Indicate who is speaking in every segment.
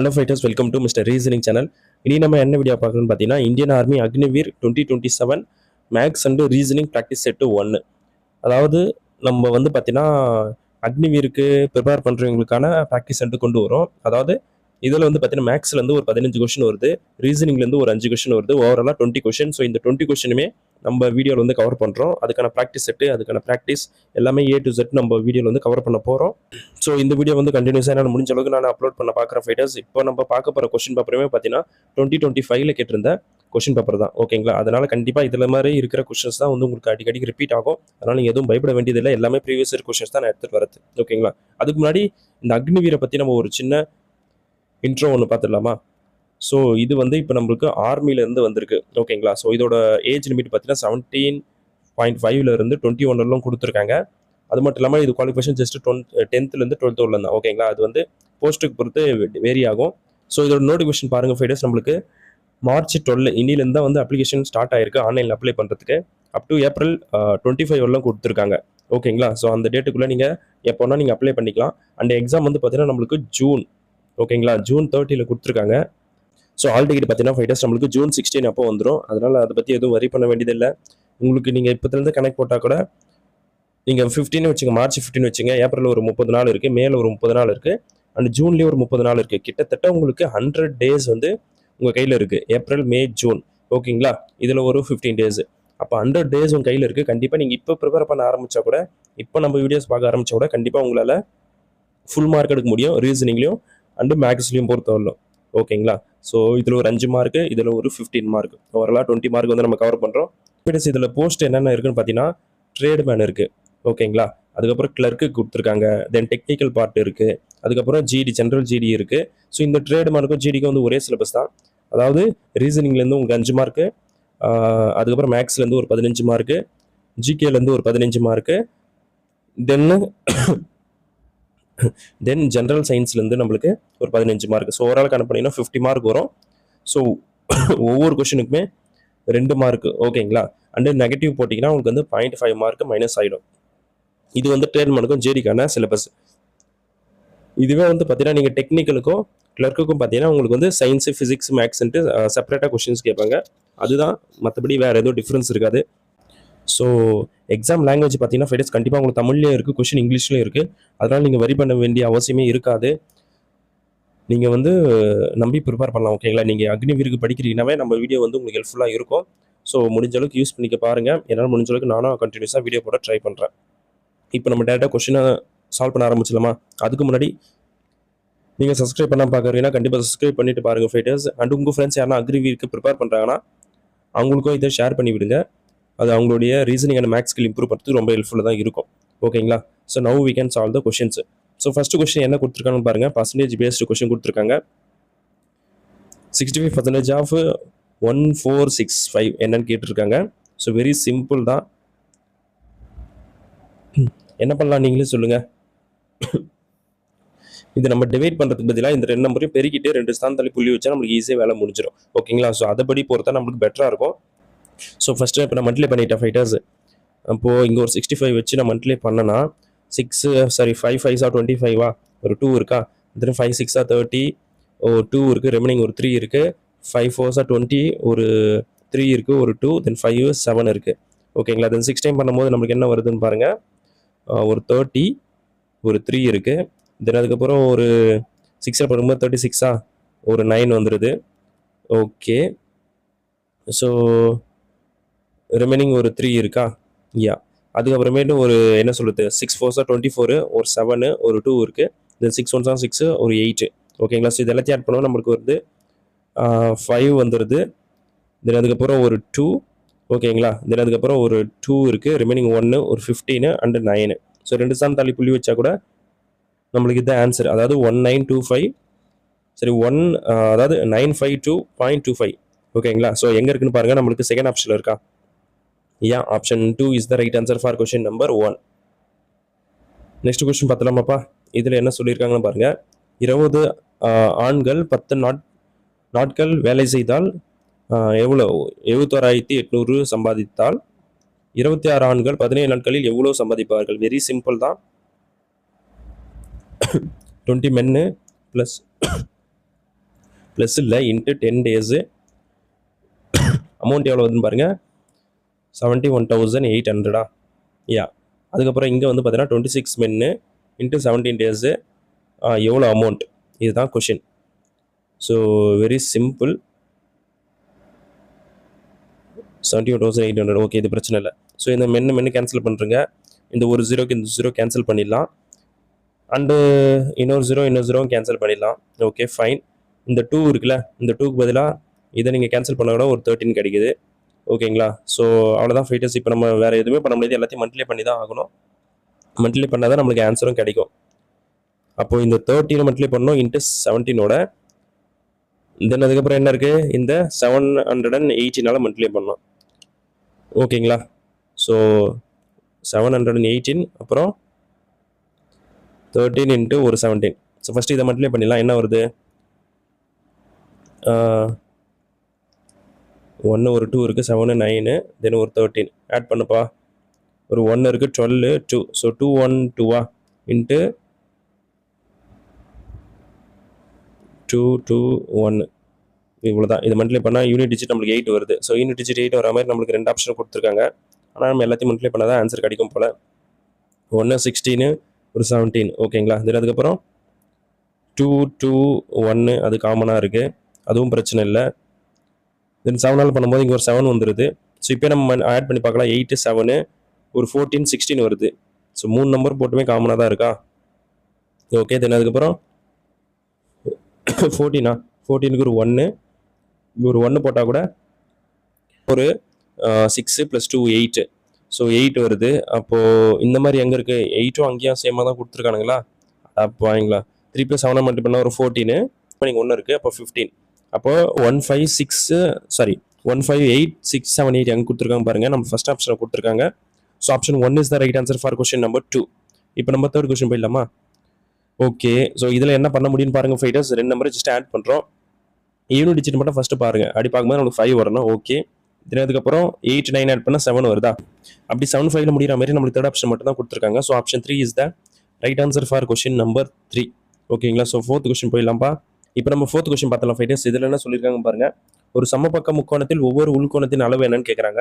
Speaker 1: Hello fighters, welcome to mister reasoning channel. இனி நம்ம என்ன வீடியோ பார்க்கணும்னு பார்த்தீங்கன்னா, Indian army Agniveer 2027 maths and reasoning practice set 1. அதாவது நம்ம வந்து பார்த்தீங்கன்னா அக்னிவீருக்கு ப்ரிப்பேர் பண்ணுறவங்களுக்கான ப்ராக்டிஸ் செட்டு கொண்டு வரோம். அதாவது இதில் வந்து பார்த்தீங்கன்னா மேக்ஸ்லேருந்து ஒரு 15 கொஷின் வருது, ரீசனிங்லேருந்து ஒரு 5 கொஷின் வருது, ஓவராலாக 20 கொஷின். ஸோ இந்த 20 கொஷினுமே நம்ம வீடியோவில் வந்து கவர் பண்ணுறோம். அதுக்கான ப்ராக்டிஸ் செட்டு, அதுக்கான ப்ராக்டிஸ் எல்லாமே A to Z நம்ம வீடியோவில் வந்து கவர் பண்ண போகிறோம். ஸோ இந்த வீடியோ வந்து கண்டினியூஸாக நான் முடிஞ்ச அளவுக்கு நான் அப்லோட் பண்ண பார்க்குற ஃபைட்டர்ஸ். இப்போ நம்ம பார்க்க போகிற கொஷின் பேப்பருமே பார்த்தீங்கன்னா 2025 கேட்டிருந்த கொஷின் பேப்பர் தான். ஓகேங்களா? அதனால் கண்டிப்பாக இதில் மாதிரி இருக்கிற கொஷின்ஸ் தான் வந்து உங்களுக்கு அடிக்கடி ரிப்பீட் ஆகும். அதனால் நீங்கள் எதுவும் பயப்பட வேண்டியதில்லை. எல்லாமே ப்ரீவியஸ் இயர் கொஷின்ஸ் தான் நான் எடுத்துகிட்டு வரது. ஓகேங்களா? அதுக்கு முன்னாடி இந்த அக்னிவீரை பற்றி நம்ம ஒரு சின்ன இன்ட்ரோ ஒன்று பார்த்துடலாமா? ஸோ இது வந்து இப்போ நம்மளுக்கு ஆர்மியிலேருந்து வந்திருக்கு. ஓகேங்களா? ஸோ இதோட ஏஜ் லிமிட் பார்த்தீங்கன்னா 17.5 21 கொடுத்துருக்காங்க. அது மட்டும் இல்லாமல் இது குவாலிஃபிகேஷன் ஜஸ்ட் 10th 12th தான். ஓகேங்களா? அது வந்து போஸ்ட்டுக்கு பொறுத்து வேரி ஆகும். ஸோ இதோட நோட்டிஃபிகேஷன் பாருங்கள் ஃபைடர்ஸ், நம்மளுக்கு March 12 இன்னிலேருந்து தான் வந்து அப்ளிகேஷன் ஸ்டார்ட் ஆயிருக்கு ஆன்லைனில் அப்ளை பண்ணுறதுக்கு. அப் டு April 25 கொடுத்துருக்காங்க. ஓகேங்களா? ஸோ அந்த டேட்டுக்குள்ளே நீங்கள் எப்போனா நீங்கள் அப்ளை பண்ணிக்கலாம். அண்ட் எக்ஸாம் வந்து பார்த்தீங்கன்னா நம்மளுக்கு ஜூன், ஓகேங்களா, June 30 கொடுத்துருக்காங்க. ஸோ ஆல் டிக்கெட் பார்த்தீங்கன்னா ஃபைட்டர்ஸ் நம்மளுக்கு June 16 அப்போ வந்துடும். அதனால் அதை பற்றி எதுவும் வரி பண்ண வேண்டியதில்லை. உங்களுக்கு நீங்கள் இப்போத்துலேருந்து கனெக்ட் போட்டால் கூட நீங்கள் 15 வச்சுங்க, March 15 வச்சுங்க, ஏப்ரல் ஒரு 30 நாள் இருக்குது, மேல ஒரு 30 நாள் இருக்குது, அண்ட் ஜூன்லேயே ஒரு 30 நாள் இருக்குது. கிட்டத்தட்ட உங்களுக்கு 100 days வந்து உங்கள் கையில் இருக்குது. ஏப்ரல், மே, ஜூன். ஓகேங்களா? இதில் ஒரு 15 days. அப்போ 100 days உங்கள் கையில் இருக்குது. கண்டிப்பாக நீங்கள் இப்போ ப்ரிப்பேர் பண்ண ஆரம்பித்தா கூட, இப்போ நம்ம வீடியோஸ் பார்க்க ஆரம்பித்தா கூட கண்டிப்பாக உங்களால் ஃபுல் மார்க் எடுக்க முடியும் ரீசனிங்லேயும் அண்டு மேக்ஸ்லையும் பொறுத்தவரையிலும். ஓகேங்களா? ஸோ இதில் ஒரு 5 மார்க்கு, இதில் ஒரு 15 மார்க், ஓவராலாக 20 மார்க் வந்து நம்ம கவர் பண்ணுறோம். இதில் போஸ்ட் என்னென்ன இருக்குன்னு பார்த்தீங்கன்னா ட்ரேட்மேன் இருக்குது. ஓகேங்களா? அதுக்கப்புறம் கிளர்க்கு கொடுத்துருக்காங்க, தென் டெக்னிக்கல் பார்ட் இருக்குது, அதுக்கப்புறம் ஜிடி, ஜென்ரல் ஜிடி இருக்குது. ஸோ இந்த ட்ரேட்மேனுக்கும் ஜிடிக்கும் வந்து ஒரே சிலபஸ் தான். அதாவது ரீசனிங்லேருந்து உங்களுக்கு 5 மார்க்கு, அதுக்கப்புறம் மேக்ஸ்லேருந்து ஒரு 15 மார்க்கு, ஜிகேலேருந்து ஒரு 15 மார்க்கு, தென் ஜென்ரல் சயின்ஸ்லேருந்து நம்மளுக்கு ஒரு 15 மார்க். ஸோ ஓவரால் கணக்கு பண்ணிங்கன்னா 50 மார்க் வரும். ஸோ ஒவ்வொரு கொஷினுக்குமே 2 மார்க். ஓகேங்களா? அண்டு நெகட்டிவ் போட்டிங்கன்னா உங்களுக்கு வந்து 0.5 மார்க் மைனஸ் ஆகிடும். இது வந்து ட்ரேட்மேனுக்கும் ஜிடிக்கான சிலபஸ். இதுவே வந்து பார்த்தீங்கன்னா நீங்கள் டெக்னிக்கலுக்கும் கிளர்க்குக்கும் பார்த்தீங்கன்னா உங்களுக்கு வந்து சயின்ஸு, ஃபிசிக்ஸ், மேக்ஸ்ன்ட்டு செப்பரேட்டாக கொஷின்ஸ் கேட்பாங்க. அதுதான், மற்றபடி வேறு எதுவும் டிஃப்ரென்ஸ் இருக்காது. ஸோ எக்ஸாம் லாங்குவேஜ் பார்த்தீங்கன்னா ஃபைட்டர்ஸ் கண்டிப்பாக உங்களுக்கு தமிழ்லேயும் இருக்குது, கொஷின் இங்கிலீஷ்லேயும் இருக்குது. அதனால் நீங்கள் வரி பண்ண வேண்டிய அவசியமே இருக்காது. நீங்கள் வந்து நம்பி ப்ரிப்பேர் பண்ணலாம். ஓகேங்களா? நீங்கள் அக்னிவீருக்கு படிக்கிறீங்கன்னாவே நம்ம வீடியோ வந்து உங்களுக்கு ஹெல்ப்ஃபுல்லாக இருக்கும். ஸோ முடிஞ்ச அளவுக்கு யூஸ் பண்ணிக்க பாருங்கள். என்னால் முடிஞ்ச அளவுக்கு நானும் கண்டினியூஸாக வீடியோ போட ட்ரை பண்ணுறேன். இப்போ நம்ம டேரெக்டாக கொஷினை சால்வ் பண்ண ஆரம்பிச்சிடலாமா? அதுக்கு முன்னாடி நீங்கள் சப்ஸ்கிரைப் பண்ணால் பார்க்குறீங்கன்னா கண்டிப்பாக சப்ஸ்கிரைப் பண்ணிட்டு பாருங்கள் ஃபைட்டர்ஸ். அண்ட் உங்கள் ஃப்ரெண்ட்ஸ் யாரும் அக்னிவீருக்கு ப்ரிப்பேர் பண்ணுறாங்கன்னா அவங்களுக்கும் இதை ஷேர் பண்ணி விடுங்க. அது அவங்களுடைய reasoning and maths skill improve பண்ணுறதுக்கு ரொம்ப ஹெல்ப்ஃபுல்லாக தான் இருக்கும். ஓகேங்களா? So now we can solve the questions. So first question என்ன கொடுத்துருக்காங்கன்னு பாருங்கள். பர்சன்டேஜ் பேஸ்டு கொஷின் கொடுத்துருக்காங்க. 65% ஆஃப் 1465 என்னன்னு கேட்டிருக்காங்க. ஸோ வெரி சிம்பிள் தான். என்ன பண்ணலாம் நீங்களே சொல்லுங்கள். இது நம்ம டிவைட் பண்ணுறதுக்கு பதிலாக இந்த 2 நம்பரையும் பெருக்கிட்டு 2 ஸ்தானம் தள்ளி புள்ளி வச்சா நம்மளுக்கு ஈஸியாக வேலை முடிஞ்சிடும். ஓகேங்களா? ஸோ அதைப்படி பொறுத்தா நம்மளுக்கு பெட்டராக இருக்கும். ஸோ ஃபஸ்ட்டு இப்போ நான் மல்டிப்ளை பண்ணிட்டேன் ஃபைட்டர்ஸ். அப்போது இங்கே ஒரு 65 வச்சு நான் மல்டிப்ளை பண்ணனா 5 5s 25 ஒரு 2 இருக்கா, தென் 5 6 30, 2 இருக்குது, ரெமைனிங் ஒரு 3 இருக்குது, 5 4s 20, ஒரு 3 இருக்குது, ஒரு 2, தென் 5 7 இருக்குது. ஓகேங்களா? தென் 6 டைம் பண்ணும்போது நம்மளுக்கு என்ன வருதுன்னு பாருங்கள். ஒரு 30, ஒரு 3 இருக்குது, தென் அதுக்கப்புறம் ஒரு 6 பண்ணும்போது 36 ஒரு 9 வந்துடுது. ஓகே, ஸோ ரிமைனிங் ஒரு 3 இருக்கா, அதுக்கப்புறமேட்டு ஒரு என்ன சொல்கிறது 6 4s 24, ஒரு 7, ஒரு 2 இருக்குது, தென் 6 1s 6, ஒரு 8. ஓகேங்களா? ஸோ இது எல்லாத்தையும் ஆட் பண்ணுவோம், நம்மளுக்கு வந்து 5 வந்துடுது, தென் அதுக்கப்புறம் ஒரு 2. ஓகேங்களா? தென் அதுக்கப்புறம் ஒரு 2 இருக்குது, ரிமைனிங் 1, ஒரு 15 அண்டு 9. ஸோ 2 ஸ்தானம் தள்ளி புள்ளி வச்சா கூட நம்மளுக்கு இதுதான் ஆன்சர். அதாவது 1925, சரி அதாவது 952.25. ஓகேங்களா? ஸோ எங்கே இருக்குன்னு பாருங்கள். நம்மளுக்கு செகண்ட் ஆப்ஷனில் இருக்கா? Option 2 is the right answer for question number 1. Next question பார்த்தலாமாப்பா? இதில் என்ன சொல்லியிருக்காங்கன்னு பாருங்கள். 20 ஆண்கள் 10 நாட்கள் வேலை செய்தால் எவ்வளோ 71,800 சம்பாதித்தால் 26 ஆண்கள் 17 நாட்களில் எவ்வளோ சம்பாதிப்பார்கள்? வெரி சிம்பிள் தான். 20 men plus ப்ளஸ் இல்லை இன்ட்டு 10 டேஸு அமௌண்ட் எவ்வளோ வருதுன்னு பாருங்கள் 71,800 யா. அதுக்கப்புறம் இங்கே வந்து பார்த்தீங்கன்னா 26 மென்னு இன்ட்டு 17 டேஸு எவ்வளோ அமௌண்ட், இதுதான் question. So very simple. 71,800 okay, இது பிரச்சனை இல்லை. ஸோ இந்த மென்னு கேன்சல் பண்ணுறங்க. இந்த ஒரு ஜீரோக்கு இந்த ஜீரோ கேன்சல் பண்ணிடலாம். அண்டு இன்னொரு ஜீரோவும் கேன்சல் பண்ணிடலாம். Okay fine. இந்த 2 இருக்குல்ல, இந்த 2க்கு பதிலாக இதை நீங்கள் கேன்சல் பண்ண கூட ஒரு 13 கிடைக்குது. ஓகேங்களா. ஸோ அவ்வளோதான் ஃபைட்டர்ஸ். இப்போ நம்ம வேறு எதுவுமே பண்ண முடியாது, எல்லாத்தையும் மல்டிப்ளை பண்ணி தான் ஆகணும். மல்டிப்ளை பண்ணால் தான் நம்மளுக்கு ஆன்சரும் கிடைக்கும். அப்போது இந்த 13 மல்டிப்ளை பண்ணணும் இன்ட்டு 17ஓட. தென் அதுக்கப்புறம் என்ன இருக்குது, இந்த 718 மல்டிப்ளை பண்ணணும். ஓகேங்களா. ஸோ 718 அப்புறம் 13 இன்ட்டு ஒரு 17. ஸோ ஃபஸ்ட்டு இதை மல்டிப்ளை பண்ணிடலாம். என்ன வருது, 1 ஒரு 2 இருக்குது, 7 9, தென் ஒரு 13 ஆட் பண்ணுப்பா. ஒரு 1 இருக்குது, 12 2. ஸோ 2 1 2 இன்ட்டு 2 2 1 இவ்வளோ தான். இது மல்டிப்ளை பண்ணால் யூனிட் டிஜிட் நம்மளுக்கு 8 வருது. ஸோ யூனிட் டிஜிட் 8 வர மாதிரி நம்மளுக்கு 2 ஆப்ஷன் கொடுத்துருக்காங்க. ஆனால் நம்ம எல்லாத்தையும் மல்டிப்ளை பண்ணால் தான் ஆன்சர் கிடைக்கும் போல். 1 16 ஒரு 17. ஓகேங்களா. தென் அதுக்கப்புறம் 2 2 1 அது காமனாக இருக்குது, அதுவும் பிரச்சனை இல்லை. தென் 7 பண்ணும்போது இங்கே ஒரு 7 வந்துடுது. ஸோ இப்போ நம்ம ஆட் பண்ணி பார்க்கலாம். 8 7 ஒரு 14 16 வருது. ஸோ 3 நம்பர் போட்டுமே காமனாக தான் இருக்கா. ஓகே. தென் அதுக்கப்புறம் 14க்கு ஒரு 1, ஒரு 1 போட்டால் கூட ஒரு 6 + 2 8. ஸோ 8 வருது. அப்போது இந்த மாதிரி எங்கே இருக்குது, 8ம் அங்கேயும் சேமாக தான் கொடுத்துருக்கானுங்களா. அப்போ வாங்கிங்களா. 3 + 7 மட்டும் பண்ணால் ஒரு 14. இப்போ நீங்கள் 1 இருக்குது, அப்போ 15. அப்போது 158 6 7 8 எங்கே கொடுத்துருக்காங்க பாருங்கள். நம்ம ஃபஸ்ட் ஆப்ஷனை கொடுத்துருக்காங்க. So option 1 is the right answer for question number 2. இப்போ நம்ம தேர்ட் கொஸ்டின் போயிடலாமா. ஓகே. ஸோ இதில் என்ன பண்ண முடியும்னு பாருங்கள் ஃபைட்டர்ஸ். 2 நம்பரை ஜஸ்ட் ஆட் பண்ணுறோம். யூனிட் டிஜிட் மட்டும் ஃபஸ்ட்டு பாருங்கள். அப்படி பார்க்கும்போது நமக்கு 5 வரணும். ஓகே. இதுக்கப்புறம் 8 9 ஆட் பண்ணால் 7 வருதா. அப்படி 7 5ல் முடிகிற மாதிரி நம்மளுக்கு தேர்ட் ஆப்ஷன் மட்டும் தான் கொடுத்துருக்காங்க. So option 3 is the right answer for question number 3. ஓகேங்களா. ஸோ ஃபோர்த் கொஸ்டின் போயிடலாம்ப்பா. இப்போ நம்ம ஃபோர்த் கொஸ்டின் பார்த்தலாம் ஃபைட்டர்ஸ். இதில் என்ன சொல்லியிருக்காங்க பாருங்கள். ஒரு சமபக்க முக்கோணத்தில் ஒவ்வொரு உள்கோணத்தின் அளவு என்னன்னு கேட்குறாங்க.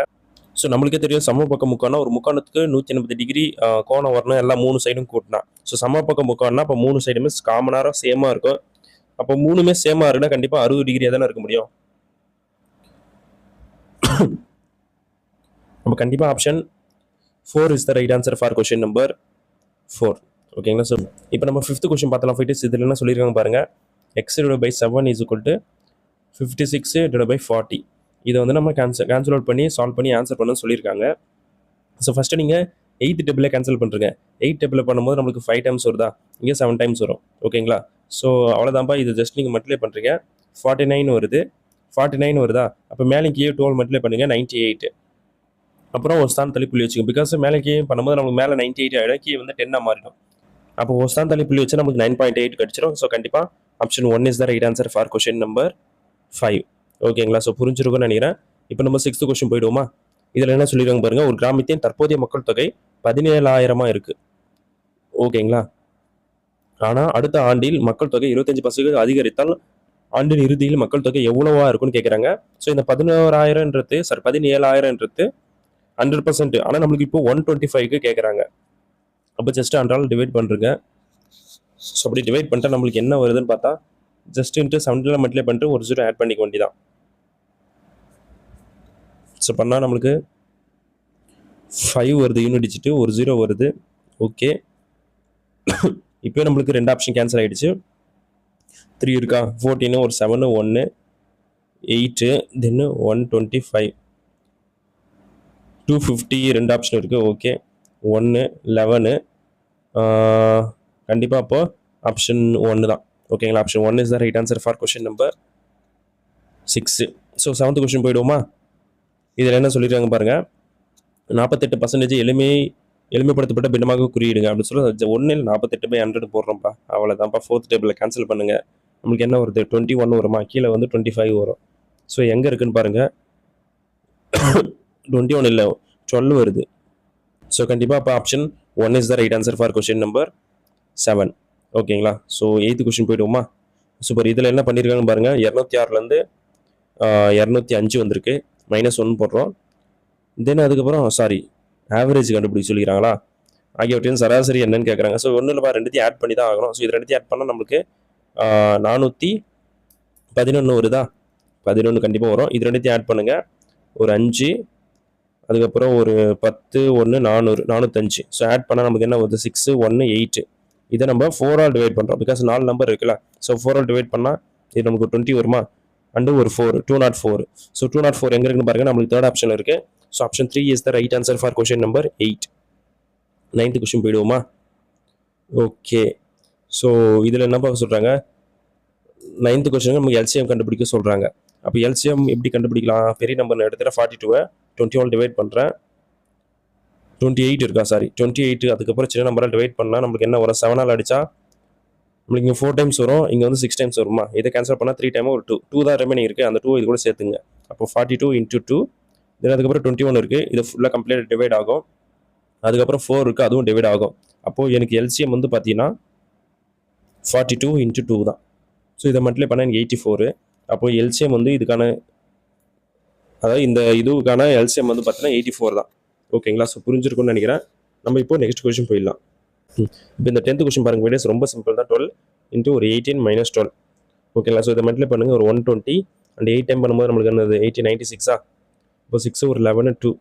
Speaker 1: ஸோ நம்மளுக்கே தெரியும், சமபக்க முக்கோணம் ஒரு முக்கோணத்துக்கு 180 டிகிரி கோணம் வரணும், எல்லாம் 3 சைடும் கூட்டினா. ஸோ சமபக்க முக்கோணம்னா அப்போ 3 சைடுமே காமனாக சேமாக இருக்கும். அப்போ 3மே சேமாக இருக்குன்னா கண்டிப்பாக 60 டிகிரியாக தானே இருக்க முடியும். அப்போ கண்டிப்பாக option 4 is the right answer for question number 4. ஓகேங்களா. ஸோ இப்போ நம்ம ஃபிஃப்த் கொஸ்டின் பார்த்தலாம் ஃபைட்டர்ஸ். இதில் என்ன சொல்லியிருக்காங்க பாருங்கள். x/7 = 56/40. இதை வந்து நம்ம கேன்சல் அவுட் பண்ணி சால்வ் பண்ணி ஆன்சர் பண்ணணும்னு சொல்லியிருக்காங்க. ஸோ ஃபஸ்ட்டு நீங்கள் 8th டேபிளில் கேன்சல் பண்ணுறங்க. 8th டேபிளில் பண்ணும்போது நம்மளுக்கு 5 டைம்ஸ் வருதா, இங்கே 7 டைம்ஸ் வரும். ஓகேங்களா. ஸோ அவ்வளோதான்ப்பா. இது ஜஸ்ட் நீங்கள் மல்டிப்ளை பண்ணுறீங்க. 49 வருது. 49 வருதா. அப்போ மேலே கீழே 12 மல்டிப்ளை பண்ணுங்க, 98. அப்புறம் ஒரு ஸ்தான் தள்ளி புள்ளி வச்சுக்கோங்க. பிகாஸ் மேலே கீழே பண்ணும்போது நமக்கு மேலே 98 ஆகிடும், கீழே வந்து 10 மாறிடும். அப்போ ஒரு ஸ்தான் தள்ளி புள்ளி வச்சு நமக்கு 9.8 கிடச்சிடும். ஸோ கண்டிப்பாக option 1 is the right answer for question number 5. ஓகேங்களா. ஸோ புரிஞ்சிருக்கும்னு நினைக்கிறேன். இப்போ நம்ம 6th கொஸ்டின் போயிடுவோமா. இதில் என்ன சொல்லிடுவாங்க பாருங்கள். ஒரு கிராமத்தின் தற்போதைய மக்கள் தொகை 17,000 இருக்குது. ஓகேங்களா. ஆனால் அடுத்த ஆண்டில் மக்கள் தொகை 25% அதிகரித்தால் ஆண்டின் இறுதியில் மக்கள் தொகை எவ்வளவா இருக்குன்னு கேட்குறாங்க. ஸோ இந்த 17,000ன்றது 100%. ஆனால் நம்மளுக்கு இப்போ 125க்கு கேட்குறாங்க. அப்போ ஜஸ்ட் அன்றால் டிவைட் பண்ணுறங்க. ஸோ அப்படி டிவைட் பண்ணிட்டா நம்மளுக்கு என்ன வருதுன்னு பார்த்தா ஜஸ்ட் இன்ட்டு 7 மல்டிப்ளை பண்ணிட்டு ஒரு 0 ஆட் பண்ணிக்க வேண்டியதான். ஸோ பண்ணால் நம்மளுக்கு 5 வருது யூனிட் டிஜிட்டு, ஒரு 0 வருது. ஓகே. இப்போ நம்மளுக்கு 2 ஆப்ஷன் கேன்சல் ஆகிடுச்சு. 3 இருக்கா, 14 ஒரு 7 1 8 தென் 125 250 2 ஆப்ஷன் இருக்குது. ஓகே. 1 11 கண்டிப்பாக அப்போ ஆப்ஷன் 1 தான். ஓகேங்களா. Option 1 is the right answer for question number 6. So 7th question போயிடுவோமா. இதில் என்ன சொல்லியிருக்காங்க பாருங்கள். 48% எளிமைப்படுத்தப்பட்ட பின்னமாக குறியிடுங்க அப்படின்னு சொல்லி 1 48/100 போடுறோம்ப்பா. அவ்வளோதான்ப்பா. 4th டேபிளில் கேன்சல் பண்ணுங்கள். நம்மளுக்கு என்ன வருது, 21 வருமா, கீழே வந்து 25 வரும். ஸோ எங்கே இருக்குன்னு பாருங்கள். 21 இல்லை 12 வருது. ஸோ கண்டிப்பாக அப்போ option 1 is the right answer for question number 7. ஓகேங்களா. ஸோ 8th கொஸ்டின் போயிடுவோமா. சூப்பர். இதில் என்ன பண்ணியிருக்காங்கன்னு பாருங்கள், 206லேருந்து 205 வந்திருக்கு, -1 போடுறோம். தென் அதுக்கப்புறம் ஆவரேஜ் கண்டுபிடிக்க சொல்லிக்கிறாங்களா, ஆகியவற்றின் சராசரி என்னன்னு கேட்குறாங்க. ஸோ ஒன்றும் இல்லைப்பா, ரெண்டுத்தையும் ஆட் பண்ணி தான் ஆகணும். ஸோ இது ரெண்டுத்தையும் ஆட் பண்ணால் நம்மளுக்கு 411 வருதா, 11 கண்டிப்பாக வரும். இது ரெண்டுத்தையும் ஆட் பண்ணுங்கள், ஒரு 5, அதுக்கப்புறம் ஒரு 10, 1, 400, 405. ஸோ ஆட் பண்ணால் நமக்கு என்ன வருது, 6, 1, 8. இதை நம்ம 4 ஆல் டிவைட் பண்ணுறோம், பிகாஸ் 4 நம்பர் இருக்குல்ல. ஸோ 4 ஆல் டிவைட் பண்ணால் இது நமக்கு 20 வருமா, அண்டு ஒரு 4, 204. ஸோ 204 எங்கே இருக்குன்னு பாருங்கள், நம்மளுக்கு தேர்ட் ஆப்ஷனில் இருக்குது. So option 3 is the right answer for question number 8. 9th question போயிடுவோமா? ஓகே. ஸோ இதில் என்னப்பா சொல்கிறாங்க, 9th கொஷனுக்கு நமக்கு எல்சிஎம் கண்டுபிடிக்க சொல்கிறாங்க. அப்போ எல்சிஎம் எப்படி கண்டுபிடிக்கலாம், பெரிய நம்பர் எடுத்துகிற 42 21 டிவைட் பண்ணுறேன், 28 இருக்கா, 28. அதுக்கப்புறம் சின்ன நம்பரால் டிவைட் பண்ணால் நம்மளுக்கு என்ன வரும், 7ஆல் அடித்தா நம்மளுக்கு இங்கே 4 டைம்ஸ் வரும், இங்கே வந்து 6 டைம்ஸ் வருமா. இதை கேன்சல் பண்ணால் 3 டைம் ஒரு 2 தான் ரெமைனிங் இருக்குது, அந்த 2 இது கூட சேர்த்துங்க. அப்போ 42 × 2. தென் அதுக்கப்புறம் 21 இருக்குது, இது ஃபுல்லாக கம்ப்ளீட் டிவைட் ஆகும். அதுக்கப்புறம் 4 இருக்குது, அதுவும் டிவைட் ஆகும். அப்போது எனக்கு எல்சிஎம் வந்து பார்த்தீங்கன்னா 42 × 2 தான். ஸோ இதை மல்டிப்ளை பண்ணால் எனக்கு 84. அப்போது எல்சிஎம் வந்து இதுக்கான, அதாவது இந்த இதுக்கான எல்சிஎம் வந்து பார்த்தீங்கன்னா 84 தான். ஓகேங்களா? ஸோ புரிஞ்சிருக்கும்னு நினைக்கிறேன். நம்ம இப்போ நெக்ஸ்ட் கொஸ்டின் போயிடலாம். இப்போ இந்த 10th கொஸ்டின் பாருங்கள், வீடியோஸ் ரொம்ப சிம்பிள் தான். 12 × ஒரு 18 - 12. ஓகேங்களா? ஸோ இதை மல்டிப்ளை பண்ணுங்கள், ஒரு 120 அண்ட் 8 டைம் பண்ணும்போது நம்மளுக்கு என்னது 1896. இப்போ 6 ஒரு 11 2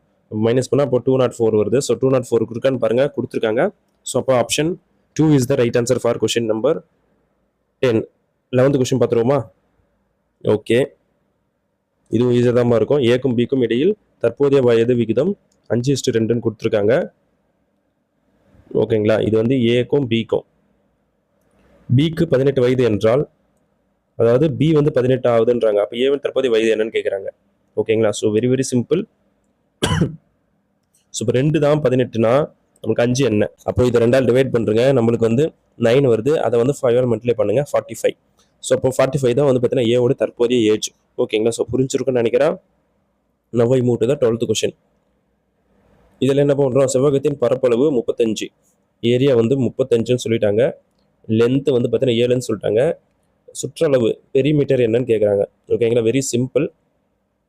Speaker 1: மைனஸ் பண்ணால் அப்போ 204 வருது. ஸோ 204 கொடுக்கான்னு பாருங்கள், கொடுத்துருக்காங்க. ஸோ அப்போ option 2 is the right answer for question number 10. 11th question பார்த்துருவோமா? ஓகே, இதுவும் ஈஸியாக தான் இருக்கும். ஏக்கும் பிக்கும் இடையில் தற்போதைய வயது விகிதம் 5:2ன்னு கொடுத்துருக்காங்க. ஓகேங்களா? இது வந்து ஏக்கும் பிக்கும். பிக்கு 18 வயது என்றால், அதாவது பி வந்து 18 ஆகுதுன்றாங்க. அப்போ ஏவன் தற்போதைய வயது என்னன்னு கேட்குறாங்க. ஓகேங்களா? So very very simple. So இப்போ 2 தான் 18னா நமக்கு 5 என்ன, அப்போ இதை 2ஆல் டிவைட் பண்ணுறங்க, நம்மளுக்கு வந்து 9 வருது. அதை வந்து 5ஆல் மல்டிப்ளை பண்ணுங்க, 45. ஸோ அப்போ 45 தான் வந்து பார்த்தீங்கன்னா ஏவோட தற்போதைய ஏஜ். ஓகேங்களா? ஸோ புரிஞ்சிருக்குன்னு நினைக்கிறேன். Now I move to the 12th question. இதில் என்ன பண்ணுறோம், செவ்வகத்தின் பரப்பளவு 35, ஏரியா வந்து 35ன்னு சொல்லிட்டாங்க, லென்த்து வந்து பார்த்தீங்கன்னா 7ன்னு சொல்லிட்டாங்க, சுற்றளவு பெரிமீட்டர் என்னன்னு கேட்குறாங்க. ஓகேங்களா? Very simple.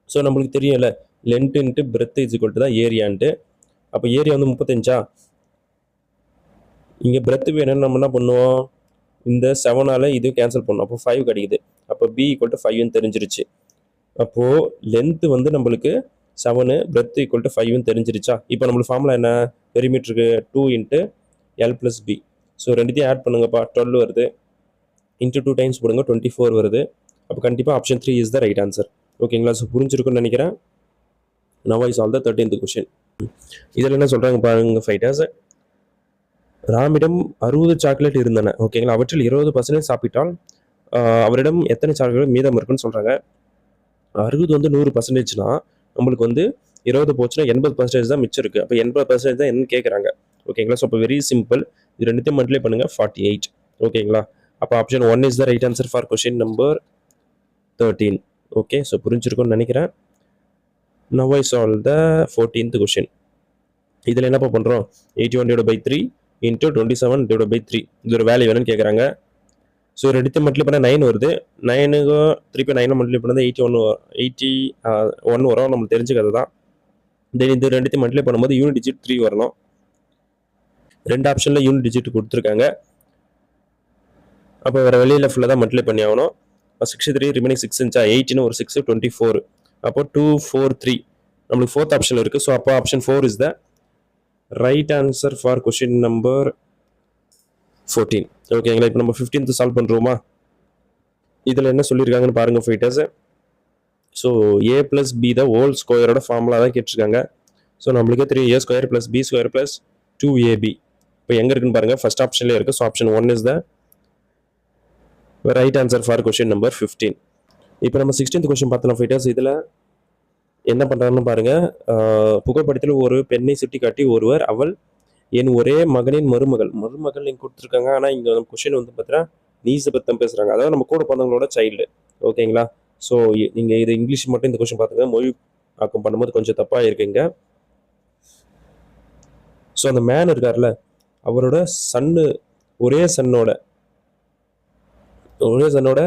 Speaker 1: ஸோ நம்மளுக்கு தெரியல, length into breadth is equal to தான் ஏரியான்ட்டு. அப்போ ஏரியா வந்து 35. இங்கே பிரெத் வேணும்னு நம்ம என்ன பண்ணுவோம், இந்த 7ஆல் இது கேன்சல் பண்ணோம், அப்போ 5 கிடைக்குது. அப்போ பி ஈக்குவல் டு 5ன்னு தெரிஞ்சிருச்சு. அப்போது லென்த்து வந்து நம்மளுக்கு 7, பிரெத் ஈக்குவல் டு 5ன்னு தெரிஞ்சிருச்சா. இப்போ நம்மளுக்கு ஃபார்முலா என்ன, பெரிமீட்டருக்கு 2 × L + B. ஸோ ரெண்டுத்தையும் ஆட் பண்ணுங்கப்பா, 12 வருது, இன்ட்டு 2 டைம்ஸ் போடுங்க, 24 வருது. அப்போ கண்டிப்பாக option 3 is the right answer. ஓகேங்களா? ஸோ புரிஞ்சிருக்குன்னு நினைக்கிறேன். Now I solve the 13th question. இதில் என்ன சொல்கிறாங்க பாருங்க ஃபைட்டர்ஸ், ராமிடம் 60 சாக்லேட் இருந்தன. ஓகேங்களா? அவற்றில் 20% சாப்பிட்டால் அவரிடம் எத்தனை சாக்லேட் மீதம் இருக்குன்னு சொல்கிறாங்க. 60 வந்து 100%னா நம்மளுக்கு வந்து 20 போச்சுன்னா 80% தான் மிச்சம் இருக்குது. அப்போ 80% தான் என்னன்னு கேட்குறாங்க. ஓகேங்களா? ஸோ அப்போ வெரி சிம்பிள், இது ரெண்டுத்தையும் மல்டிப்ளை பண்ணுங்கள், 48. ஓகேங்களா? அப்போ option 1 is the right answer for question number 13. Okay, so புரிஞ்சிருக்கும்னு நினைக்கிறேன். Now I solve the 14th question. இதில் என்னப்பா பண்ணுறோம், 81/3 × 27/3. இது ஒரு வேல்யூ வேணும்னு கேட்குறாங்க. ஸோ ரெண்டுத்தையும் மல்டிப்ளை பண்ணால் 9 வருது. 9க்கு திருப்பி 9 மல்டிப்ளை பண்ணால் 81 வரும், நம்மளுக்கு தெரிஞ்ச கதை தான். தென் இது ரெண்டுத்தையும் மல்டிப்ளை பண்ணும்போது யூனிட் டிஜிட் 3 வரணும். 2 ஆப்ஷனில் யூனிட் டிஜிட் கொடுத்துருக்காங்க. அப்போ வேறு வெளியில் ஃபுல்லாக தான் மல்டிப்ளை பண்ணி ஆகணும். 63 ரிமைனிங் 6 இருந்துச்சா, 18 ஒரு 6 24. அப்போ 243 நம்மளுக்கு 4th ஆப்ஷனில் இருக்குது. ஸோ அப்போ option 4 is the right answer for question number 14. ஓகேங்களா? இப்போ நம்ம 15th சால்வ் பண்ணுறோமா? இதில் என்ன சொல்லியிருக்காங்கன்னு பாருங்கள் fighters. So A + B the whole ஸ்கொயரோட ஃபார்முலா தான் கேட்டிருக்காங்க. ஸோ நம்மளுக்கே தெரியும், A² + B² + 2AB. இப்போ எங்கே இருக்குன்னு பாருங்கள், ஃபர்ஸ்ட் ஆப்ஷன்லேயே இருக்குது. So option 1 is the right answer for question number 15. இப்போ நம்ம 16th கொஸ்டின் பார்த்தலாம் ஃபைட்டர்ஸ். இதில் என்ன பண்ணுறாங்கன்னு பாருங்கள். புகைப்படத்தில் ஒரு பெண்ணை சுட்டி காட்டி ஒருவர், அவள் என் ஒரே மகனின் மருமகள் இங்கே கொடுத்துருக்காங்க. ஆனால் இங்கே கொஷின் வந்து பார்த்தீங்கன்னா நீஸை பற்றி தான் பேசுகிறாங்க, அதாவது நம்ம கூட பிறந்தவங்களோட சைல்டு. ஓகேங்களா? ஸோ நீங்கள் இது இங்கிலீஷ் மட்டும் இந்த கொஸ்டின் பார்த்துங்க, மொழி ஆக்கம் பண்ணும்போது கொஞ்சம் தப்பாக இருக்குங்க. ஸோ அந்த மேன் இருக்கார்ல, அவரோட சன்னு, ஒரே சன்னோட ஒரே சன்னோட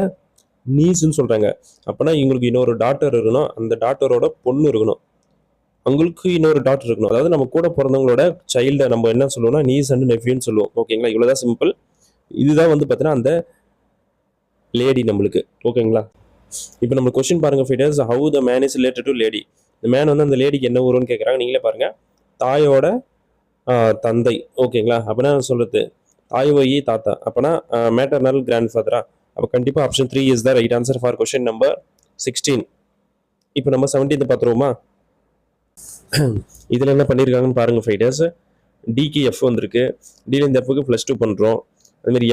Speaker 1: நீஸ்ன்னு சொல்கிறாங்க. அப்போனா இவங்களுக்கு இன்னொரு டாட்டர் இருக்கணும், அந்த டாட்டரோட பொண்ணு இருக்கணும், அவங்களுக்கு இன்னொரு டாக்டர் இருக்கணும். அதாவது நம்ம கூட பிறந்தவங்களோட சைல்டை நம்ம என்ன சொல்லுவோம்னா நீஸ் அண்ட் நெஃப்யூன்னு சொல்லுவோம். ஓகேங்களா, இவ்வளோதான் சிம்பிள். இதுதான் வந்து பார்த்தீங்கன்னா அந்த லேடி நம்மளுக்கு. ஓகேங்களா, இப்போ நம்ம கொஸ்டின் பாருங்க fighters, how the man is related to lady. இந்த மேன் வந்து அந்த லேடிக்கு என்ன வரும்னு கேட்குறாங்க. நீங்களே பாருங்க, தாயோட தந்தை. ஓகேங்களா, அப்படின்னா சொல்றது தாய் வழி தாத்தா, அப்போனா மேட்டர்னல் கிராண்ட் ஃபாதரா. அப்போ கண்டிப்பாக option 3 is the right answer for question number 16. இப்போ நம்ம 17 பார்த்துருவோமா? இதில் என்ன பண்ணியிருக்காங்கன்னு பாருங்கள் ஃபைட்டர்ஸ். டிக்கு எஃப் வந்திருக்கு, டியில் இந்த எஃப்க்கு +2 பண்ணுறோம். அதுமாரி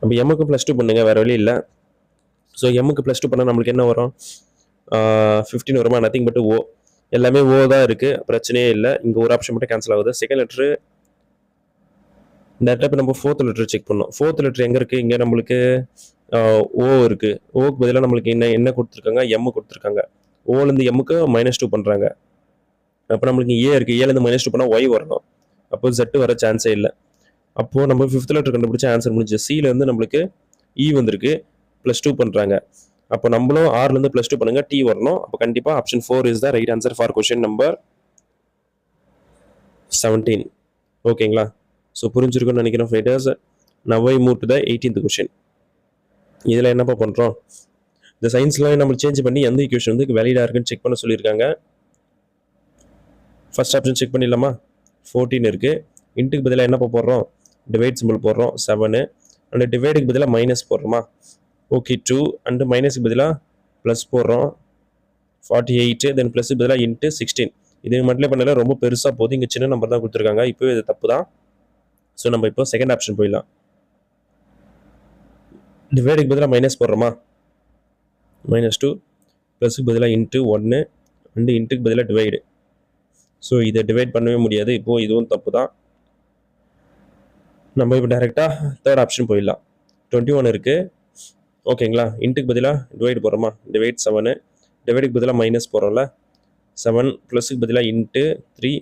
Speaker 1: நம்ம எம்முக்கு +2 பண்ணுங்க, வேறு வழி இல்லை. ஸோ எம்முக்கு +2 பண்ணால் நம்மளுக்கு என்ன வரும்? 15 வருமா? நத்திங் பட் ஓ, எல்லாமே ஓ தான் இருக்குது, பிரச்சனையே இல்லை. இங்கே ஒரு ஆப்ஷன் மட்டும் கேன்சல் ஆகுது. செகண்ட் லெட்ரு டேரெக்டாக இப்போ நம்ம 4th லெட்ரு செக் பண்ணோம். 4th லெட்ரு எங்கே இருக்குது? இங்கே நம்மளுக்கு ஓ இருக்குது. ஓக்கு பதிலாக நம்மளுக்கு என்ன கொடுத்துருக்காங்க? எம்மு கொடுத்துருக்காங்க. ஓலேருந்து எம்முக்கு -2 பண்ணுறாங்க. அப்போ நம்மளுக்கு ஏ இருக்குது, ஏலேருந்து -2 பண்ணால் ஒய் வரணும். அப்போ Z வர சான்ஸே இல்லை. அப்போது நம்ம 5th லெட்டர் கண்டுபிடிச்ச ஆன்சர் முடிஞ்சு. சிலேருந்து நம்மளுக்கு இ வந்திருக்கு, +2 பண்ணுறாங்க. அப்போ நம்மளும் ஆர்லேருந்து +2 பண்ணுங்கள், டி வரணும். அப்போ கண்டிப்பாக option 4 is the right answer for question number 17. ஓகேங்களா, ஸோ புரிஞ்சிருக்குன்னு நினைக்கிறேன் fighters. Now I move to the 18th question. இதில் என்னப்பா பண்ணுறோம்? இந்த சயின்ஸ்லாம் நம்ம சேஞ்ச் பண்ணி எந்த ஈக்குவேஷன் வந்து வேலிடாக இருக்குன்னு செக் பண்ண சொல்லியிருக்காங்க. ஃபர்ஸ்ட் ஆப்ஷன் செக் பண்ணிடலாமா? 14 இருக்குது. இன்ட்டுக்கு பதிலாக என்ன போடுறோம்? டிவைட் சிம்பிள் போடுறோம் 7, அண்ட் டிவைடுக்கு பதிலாக மைனஸ் போடுறோமா? ஓகே 2, அண்டு மைனஸுக்கு பதிலாக ப்ளஸ் போடுறோம் 48, தென் ப்ளஸுக்கு பதிலாக இன்ட்டு 16. இது மட்டும் பண்ணல, ரொம்ப பெருசாக போகுது. இங்கே சின்ன நம்பர் தான் கொடுத்துருக்காங்க. இப்போ இது தப்பு தான். ஸோ நம்ம இப்போ செகண்ட் ஆப்ஷன் போயிடலாம். டிவைடுக்கு பதிலாக மைனஸ் போடுறோமா? -2, ப்ளஸுக்கு பதிலாக இன்ட்டு 1, அண்டு இன்ட்டுக்கு பதிலாக டிவைடு. ஸோ இதை டிவைட் பண்ணவே முடியாது. இப்போது இதுவும் தப்பு தான். நம்ம இப்போ டைரெக்டாக தேர்ட் ஆப்ஷன் போயிடலாம். 21 இருக்குது. ஓகேங்களா, இன்ட்டுக்கு பதிலாக டிவைடு போடுறோமா? டிவைட் 7, டிவைடுக்கு பதிலாக மைனஸ் போடுறோம்ல 7, ப்ளஸுக்கு பதிலாக இன்ட்டு 3,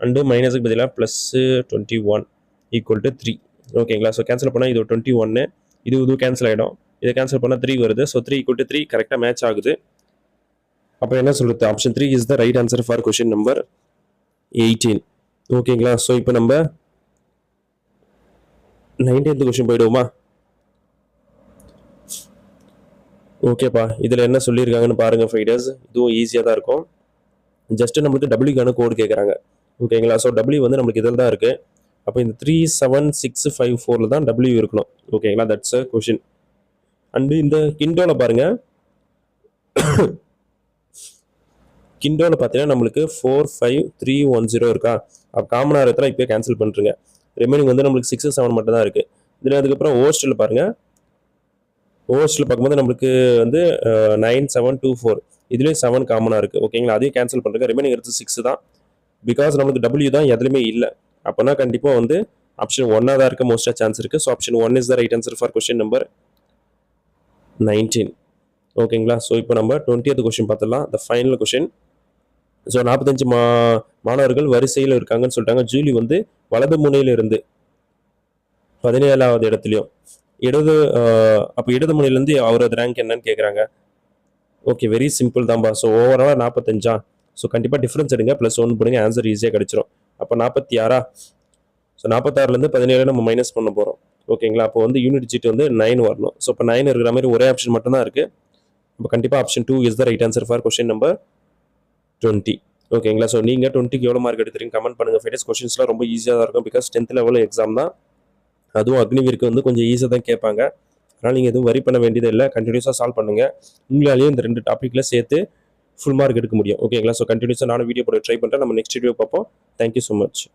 Speaker 1: அண்டு மைனஸுக்கு பதிலாக +21 = 3. ஓகேங்களா, ஸோ கேன்சல் பண்ணால் இது 21, இது கேன்சல் ஆகிடும். இதை கேன்சல் பண்ணால் 3 வருது. ஸோ 3 = 3 கரெக்டாக மேட்ச் ஆகுது. அப்போ என்ன சொல்கிறது? Option 3 is the right answer for question number 18. ஓகேங்களா, ஸோ இப்போ நம்ம 19th கொஸ்டின் போயிடுவோமா? ஓகேப்பா, இதில் என்ன சொல்லியிருக்காங்கன்னு பாருங்கள் ஃபைட்டர்ஸ். இதுவும் ஈஸியாக தான் இருக்கும். ஜஸ்ட்டு நம்மளுக்கு டபிள்யூக்கான கோடு கேட்குறாங்க. ஓகேங்களா, ஸோ டபிள்யூ வந்து நம்மளுக்கு இதில் தான் இருக்குது. அப்போ இந்த 37654 தான் டபிள்யூ இருக்கணும். ஓகேங்களா, தட்ஸ் அ கொஷின். அண்டு இந்த கிண்டோவில் பாருங்கள், கிண்டோவில் பார்த்தீங்கன்னா நம்மளுக்கு 45310 இருக்கா? அப்போ காமனாக இருக்கிற இப்போ கேன்சல் பண்ணுறங்க. ரிமைனிங் வந்து நம்மளுக்கு 6, 7 மட்டும் தான் இருக்குது. இதில் அதுக்கப்புறம் ஓஸ்டில் பாருங்கள், ஓஸ்டில் பார்க்கும்போது நம்மளுக்கு வந்து 9724, இதுலேயும் 7 காமனாக இருக்குது. ஓகேங்களா, அதையும் கேன்சல் பண்ணுறங்க. ரிமைனிங் எடுத்து 6 தான். பிகாஸ் நம்மளுக்கு டபிள்யூ தான் எதுலையுமே இல்லை. அப்போனா கண்டிப்பாக வந்து ஆப்ஷன் 1 தான் இருக்க மோஸ்ட்டாக சான்ஸ் இருக்குது. So option 1 is the right answer for question number 19. ஓகேங்களா, ஸோ இப்போ நம்ம 20th கொஸ்டின் பார்த்துடலாம், த ஃபைனல் கொஸ்டின். ஸோ 45 மாணவர்கள் வரிசையில் இருக்காங்கன்னு சொல்லிட்டாங்க. ஜூலி வந்து வலது முனையில் இருந்து 17வது இடத்துலையும் அப்போ இடது முனையிலேருந்து அவரது ரேங்க் என்னன்னு கேட்குறாங்க. ஓகே, வெரி சிம்பிள் தான்பா. ஸோ ஓவராலாக 45. ஸோ கண்டிப்பாக டிஃப்ரென்ஸ் எடுங்க, +1 போடுங்க, ஆன்சர் ஈஸியாக கிடச்சிரும். அப்போ 46. ஸோ 46லேருந்து 17 நம்ம மைனஸ் பண்ண போகிறோம். ஓகேங்களா, அப்போ வந்து யூனிட் டிஜிட் வந்து 9 வரணும். ஸோ இப்போ 9 இருக்கிற மாதிரி ஒரே ஆப்ஷன் மட்டும் தான் இருக்குது. இப்போ கண்டிப்பாக option 2 is the right answer for question number 20. ஓகேங்களா, ஸோ நீங்கள் 20க்கு எவ்வளோ மார்க் எடுத்துறீங்க கமெண்ட் பண்ணுங்கள் ஃப்ரெண்ட்ஸ். கொஸ்டின்ஸ்லாம் ரொம்ப ஈஸியாக தான் இருக்கும், பிகாஸ் 10th லெவல் எக்ஸாம் தான். அதுவும் அக்னிவீருக்கு வந்து கொஞ்சம் ஈஸியாக தான் கேட்பாங்க. அதனால் நீங்கள் எதுவும் வரி பண்ண வேண்டியது இல்லை, கண்டினியூஸாக சால்வ் பண்ணுங்கள். உங்களாலேயும் இந்த 2 டாப்பிக்கில் சேர்த்து ஃபுல் மார்க் எடுக்க முடியும். ஓகேங்களா, ஸோ கண்டினியூஸாக நானும் வீடியோ போட ட்ரை பண்ணுறேன். நம்ம நெக்ஸ்ட் வீடியோ பார்ப்போம். Thank you so much.